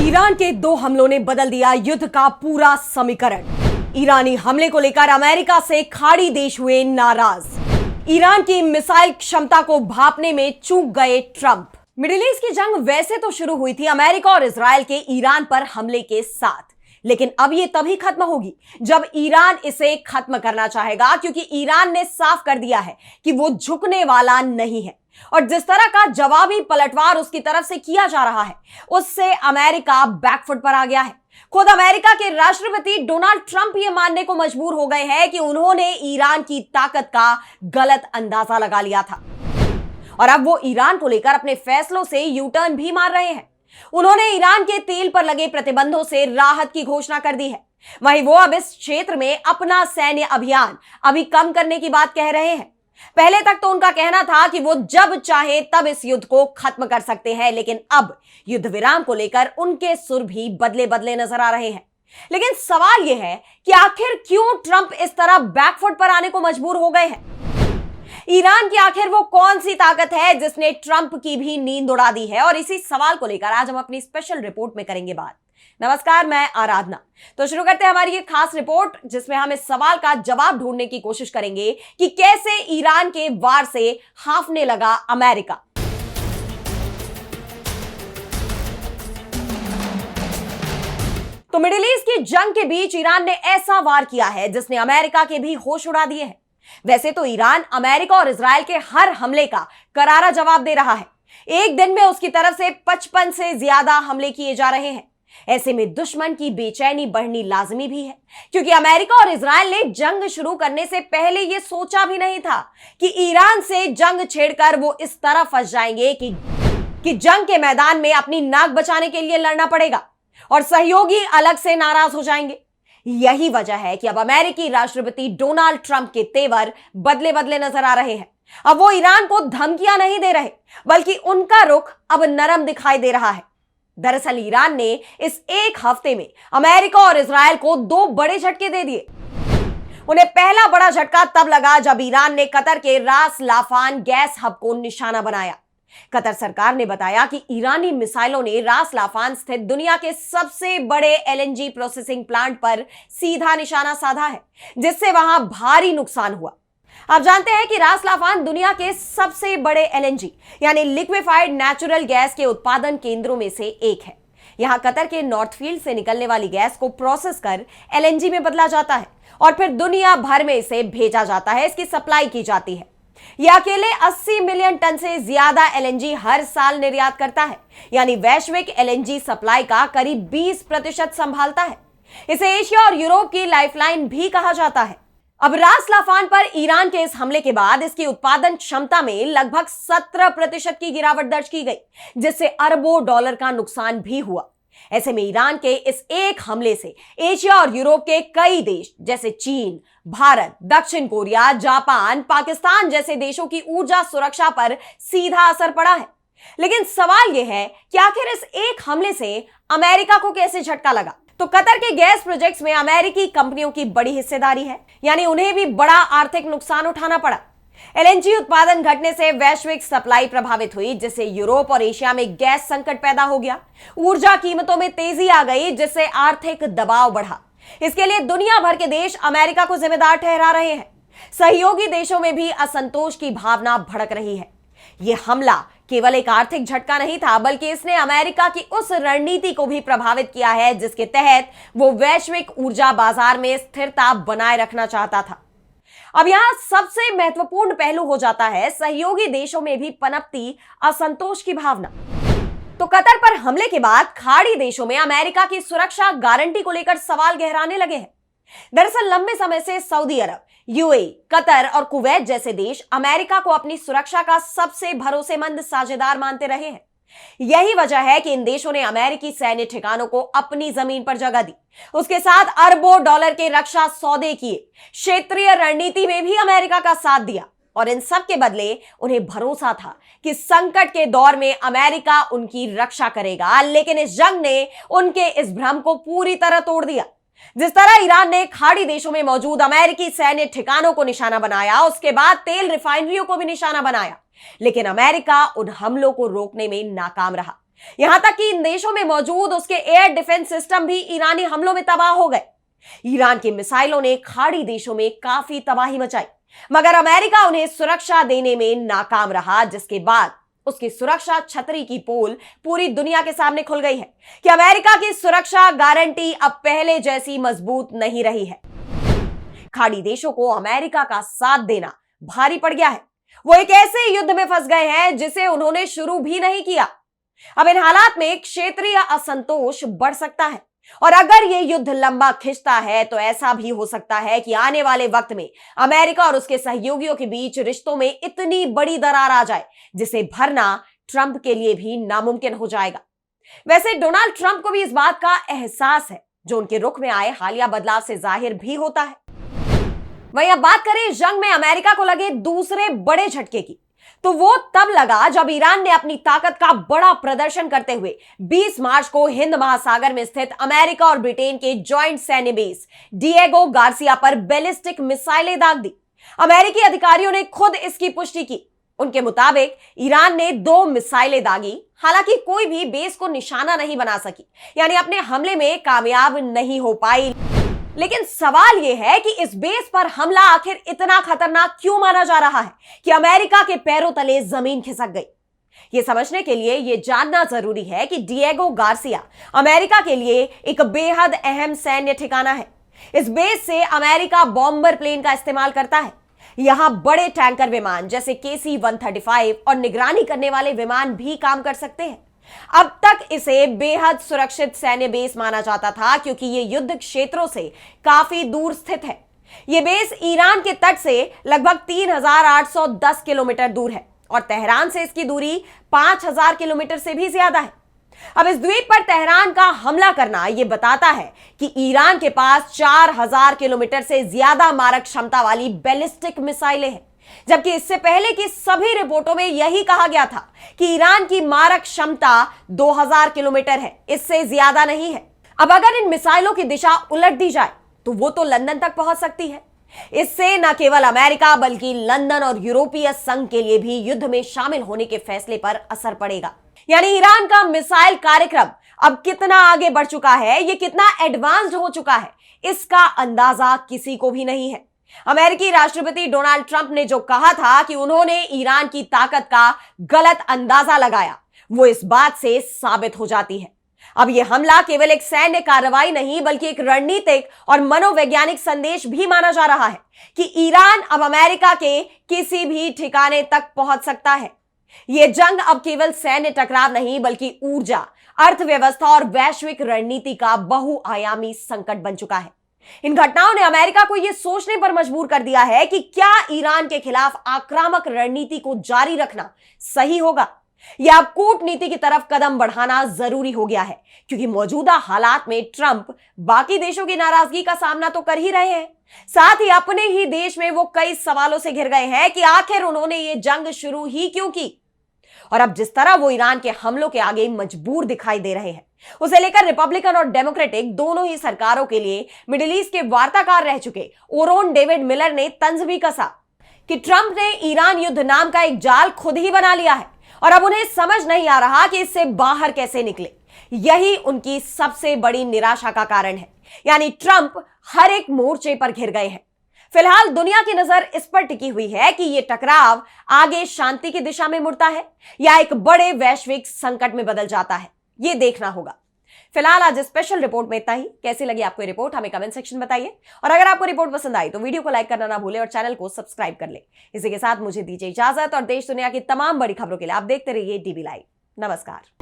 Iran के 2 हमलों ने बदल दिया युद्ध का पूरा समीकरण। ईरानी हमले को लेकर अमेरिका से खाड़ी देश हुए नाराज। ईरान की मिसाइल क्षमता को भांपने में चूक गए ट्रंप। मिडिल ईस्ट की जंग वैसे तो शुरू हुई थी अमेरिका और इजराइल के ईरान पर हमले के साथ, लेकिन अब ये तभी खत्म होगी जब ईरान इसे खत्म करना चाहेगा, क्योंकि ईरान ने साफ कर दिया है कि वो झुकने वाला नहीं है। और जिस तरह का जवाबी पलटवार उसकी तरफ से किया जा रहा है, उससे अमेरिका बैकफुट पर आ गया है। खुद अमेरिका के राष्ट्रपति डोनाल्ड ट्रंप ये मानने को मजबूर हो गए हैं कि उन्होंने ईरान की ताकत का गलत अंदाजा लगा लिया था और अब वो ईरान को लेकर अपने फैसलों से यू टर्न भी मार रहे हैं। उन्होंने ईरान के तेल पर लगे प्रतिबंधों से राहत की घोषणा कर दी है। वहीं वो अब इस क्षेत्र में अपना सैन्य अभियान अभी कम करने की बात कह रहे हैं। पहले तक तो उनका कहना था कि वो जब चाहे तब इस युद्ध को खत्म कर सकते हैं, लेकिन अब युद्ध विराम को लेकर उनके सुर भी बदले बदले नजर आ रहे हैं। लेकिन सवाल यह है कि आखिर क्यों ट्रंप इस तरह बैकफुट पर आने को मजबूर हो गए हैं? ईरान की आखिर वो कौन सी ताकत है जिसने ट्रंप की भी नींद उड़ा दी है? और इसी सवाल को लेकर आज हम अपनी स्पेशल रिपोर्ट में करेंगे बात। नमस्कार, मैं आराधना। तो शुरू करते हैं हमारी ये खास रिपोर्ट, जिसमें हम इस सवाल का जवाब ढूंढने की कोशिश करेंगे कि कैसे ईरान के वार से हांफने लगा अमेरिका। तो मिडिल ईस्ट की जंग के बीच ईरान ने ऐसा वार किया है जिसने अमेरिका के भी होश उड़ा दिए हैं। वैसे तो ईरान अमेरिका और इजराइल के हर हमले का करारा जवाब दे रहा है। एक दिन में उसकी तरफ से 55 से ज्यादा हमले किए जा रहे हैं। ऐसे में दुश्मन की बेचैनी बढ़नी लाजमी भी है, क्योंकि अमेरिका और इजराइल ने जंग शुरू करने से पहले यह सोचा भी नहीं था कि ईरान से जंग छेड़कर वो इस तरह फंस जाएंगे कि जंग के मैदान में अपनी नाक बचाने के लिए लड़ना पड़ेगा और सहयोगी अलग से नाराज हो जाएंगे। यही वजह है कि अब अमेरिकी राष्ट्रपति डोनाल्ड ट्रंप के तेवर बदले बदले नजर आ रहे हैं। अब वो ईरान को धमकियां नहीं दे रहे, बल्कि उनका रुख अब नरम दिखाई दे रहा है। दरअसल ईरान ने इस एक हफ्ते में अमेरिका और इजराइल को 2 बड़े झटके दे दिए। उन्हें पहला बड़ा झटका तब लगा जब ईरान ने कतर के रास लाफान गैस हब को निशाना बनाया। कतर सरकार ने बताया कि ईरानी मिसाइलों ने रास लाफान स्थित दुनिया के सबसे बड़े एलएनजी प्रोसेसिंग प्लांट पर सीधा निशाना साधा है, जिससे वहां भारी नुकसान हुआ। आप जानते हैं कि रास लाफान दुनिया के सबसे बड़े एलएनजी यानी लिक्विफाइड नेचुरल गैस के उत्पादन केंद्रों में से एक है। यहां कतर के नॉर्थ फील्ड से निकलने वाली गैस को प्रोसेस कर एलएनजी में बदला जाता है और फिर दुनिया भर में इसे भेजा जाता है, इसकी सप्लाई की जाती है। यह अकेले 80 मिलियन टन से ज्यादा एलएनजी हर साल निर्यात करता है, यानी वैश्विक एलएनजी सप्लाई का करीब 20% संभालता है। इसे एशिया और यूरोप की लाइफलाइन भी कहा जाता है। अब रास लाफान पर ईरान के इस हमले के बाद इसकी उत्पादन क्षमता में लगभग 17% की गिरावट दर्ज की गई, जिससे अरबों डॉलर का नुकसान भी हुआ। ऐसे में ईरान के इस एक हमले से एशिया और यूरोप के कई देश जैसे चीन, भारत, दक्षिण कोरिया, जापान, पाकिस्तान जैसे देशों की ऊर्जा सुरक्षा पर सीधा असर पड़ा है। लेकिन सवाल यह है कि आखिर इस एक हमले से अमेरिका को कैसे झटका लगा? तो कतर के गैस प्रोजेक्ट्स में अमेरिकी कंपनियों की बड़ी हिस्सेदारी है, यानी उन्हें भी बड़ा आर्थिक नुकसान उठाना पड़ा। एलएनजी उत्पादन घटने से वैश्विक सप्लाई प्रभावित हुई, जिससे यूरोप और एशिया में गैस संकट पैदा हो गया। ऊर्जा कीमतों में तेजी आ गई, जिससे आर्थिक दबाव बढ़ा। इसके लिए दुनिया भर के देश अमेरिका को जिम्मेदार ठहरा रहे हैं। सहयोगी देशों में भी असंतोष की भावना भड़क रही है। यह हमला केवल एक आर्थिक झटका नहीं था, बल्कि इसने अमेरिका की उस रणनीति को भी प्रभावित किया है जिसके तहत वो वैश्विक ऊर्जा बाजार में स्थिरता बनाए रखना चाहता था। अब यहां सबसे महत्वपूर्ण पहलू हो जाता है सहयोगी देशों में भी पनपती असंतोष की भावना। तो कतर पर हमले के बाद खाड़ी देशों में अमेरिका की सुरक्षा गारंटी को लेकर सवाल गहराने लगे हैं। दरअसल लंबे समय से सऊदी अरब, यूएई, कतर और कुवैत जैसे देश अमेरिका को अपनी सुरक्षा का सबसे भरोसेमंद साझेदार मानते रहे हैं। यही वजह है कि इन देशों ने अमेरिकी सैन्य ठिकानों को अपनी जमीन पर जगह दी, उसके साथ अरबों डॉलर के रक्षा सौदे किए, क्षेत्रीय रणनीति में भी अमेरिका का साथ दिया और इन सब के बदले उन्हें भरोसा था कि संकट के दौर में अमेरिका उनकी रक्षा करेगा। लेकिन इस जंग ने उनके इस भ्रम को पूरी तरह तोड़ दिया। जिस तरह ईरान ने खाड़ी देशों में मौजूद अमेरिकी सैन्य ठिकानों को निशाना बनाया, उसके बाद तेल रिफाइनरियों को भी निशाना बनाया, लेकिन अमेरिका उन हमलों को रोकने में नाकाम रहा। यहां तक कि इन देशों में मौजूद उसके एयर डिफेंस सिस्टम भी ईरानी हमलों में तबाह हो गए। ईरान की मिसाइलों ने खाड़ी देशों में काफी तबाही मचाई, मगर अमेरिका उन्हें सुरक्षा देने में नाकाम रहा, जिसके बाद उसकी सुरक्षा छतरी की पोल पूरी दुनिया के सामने खुल गई है कि अमेरिका की सुरक्षा गारंटी अब पहले जैसी मजबूत नहीं रही है। खाड़ी देशों को अमेरिका का साथ देना भारी पड़ गया है। वो एक ऐसे युद्ध में फंस गए हैं जिसे उन्होंने शुरू भी नहीं किया। अब इन हालात में क्षेत्रीय असंतोष बढ़ सकता है, और अगर यह युद्ध लंबा खिंचता है तो ऐसा भी हो सकता है कि आने वाले वक्त में अमेरिका और उसके सहयोगियों के बीच रिश्तों में इतनी बड़ी दरार आ जाए जिसे भरना ट्रंप के लिए भी नामुमकिन हो जाएगा। वैसे डोनाल्ड ट्रंप को भी इस बात का एहसास है, जो उनके रुख में आए हालिया बदलाव से जाहिर भी होता है। वहीं अब बात करें जंग में अमेरिका को लगे दूसरे बड़े झटके की, तो वो तब लगा जब ईरान ने अपनी ताकत का बड़ा प्रदर्शन करते हुए 20 मार्च को हिंद महासागर में स्थित अमेरिका और ब्रिटेन के जॉइंट सैन्य बेस डिएगो गार्सिया पर बैलिस्टिक मिसाइलें दाग दी। अमेरिकी अधिकारियों ने खुद इसकी पुष्टि की। उनके मुताबिक ईरान ने 2 मिसाइलें दागी, हालांकि कोई भी बेस को निशाना नहीं बना सकी, यानी अपने हमले में कामयाब नहीं हो पाई। लेकिन सवाल यह है कि इस बेस पर हमला आखिर इतना खतरनाक क्यों माना जा रहा है कि अमेरिका के पैरों तले जमीन खिसक गई। यह समझने के लिए यह जानना जरूरी है कि डिएगो गार्सिया अमेरिका के लिए एक बेहद अहम सैन्य ठिकाना है। इस बेस से अमेरिका बॉम्बर प्लेन का इस्तेमाल करता है। यहां बड़े टैंकर विमान जैसे KC-135 और निगरानी करने वाले विमान भी काम कर सकते हैं। अब तक इसे बेहद सुरक्षित सैन्य बेस माना जाता था, क्योंकि यह युद्ध क्षेत्रों से काफी दूर स्थित है। यह बेस ईरान के तट से लगभग 3810 किलोमीटर दूर है, और तेहरान से इसकी दूरी 5000 किलोमीटर से भी ज्यादा है। अब इस द्वीप पर तेहरान का हमला करना यह बताता है कि ईरान के पास 4000 किलोमीटर से ज्यादा मारक क्षमता वाली बैलिस्टिक मिसाइलें हैं, जबकि इससे पहले की सभी रिपोर्टों में यही कहा गया था कि ईरान की मारक क्षमता 2000 किलोमीटर है, इससे ज्यादा नहीं है। अब अगर इन मिसाइलों की दिशा उलट दी जाए तो वो तो लंदन तक पहुंच सकती है। इससे न केवल अमेरिका बल्कि लंदन और यूरोपीय संघ के लिए भी युद्ध में शामिल होने के फैसले पर असर पड़ेगा। यानी ईरान का मिसाइल कार्यक्रम अब कितना आगे बढ़ चुका है, ये कितना एडवांस्ड हो चुका है, इसका अंदाजा किसी को भी नहीं है। अमेरिकी राष्ट्रपति डोनाल्ड ट्रंप ने जो कहा था कि उन्होंने ईरान की ताकत का गलत अंदाजा लगाया, वो इस बात से साबित हो जाती है। अब यह हमला केवल एक सैन्य कार्रवाई नहीं बल्कि एक रणनीतिक और मनोवैज्ञानिक संदेश भी माना जा रहा है कि ईरान अब अमेरिका के किसी भी ठिकाने तक पहुंच सकता है। यह जंग अब केवल सैन्य टकराव नहीं बल्कि ऊर्जा, अर्थव्यवस्था और वैश्विक रणनीति का बहुआयामी संकट बन चुका है। इन घटनाओं ने अमेरिका को यह सोचने पर मजबूर कर दिया है कि क्या ईरान के खिलाफ आक्रामक रणनीति को जारी रखना सही होगा, या अब कूटनीति की तरफ कदम बढ़ाना जरूरी हो गया है, क्योंकि मौजूदा हालात में ट्रंप बाकी देशों की नाराजगी का सामना तो कर ही रहे हैं, साथ ही अपने ही देश में वो कई सवालों से घिर गए हैं कि आखिर उन्होंने ये जंग शुरू ही क्यों की। और अब जिस तरह वो ईरान के हमलों के आगे मजबूर दिखाई दे रहे हैं, उसे लेकर रिपब्लिकन और डेमोक्रेटिक दोनों ही सरकारों के लिए मिडिल ईस्ट के वार्ताकार रह चुके ओरोन डेविड मिलर ने तंज भी कसा कि ट्रंप ने ईरान युद्ध नाम का एक जाल खुद ही बना लिया है, और अब उन्हें समझ नहीं आ रहा कि इससे बाहर कैसे निकले। यही उनकी सबसे बड़ी निराशा का कारण है। यानी ट्रंप हर एक मोर्चे पर घिर गए हैं। फिलहाल दुनिया की नजर इस पर टिकी हुई है कि यह टकराव आगे शांति की दिशा में मुड़ता है या एक बड़े वैश्विक संकट में बदल जाता है, यह देखना होगा। फिलहाल आज स्पेशल रिपोर्ट में इतना ही। कैसी लगी आपको ये रिपोर्ट हमें कमेंट सेक्शन में बताइए, और अगर आपको रिपोर्ट पसंद आई तो वीडियो को लाइक करना ना भूले और चैनल को सब्सक्राइब कर ले। इसी के साथ मुझे दीजिए इजाजत, और देश दुनिया की तमाम बड़ी खबरों के लिए आप देखते रहिए DB लाइव। नमस्कार।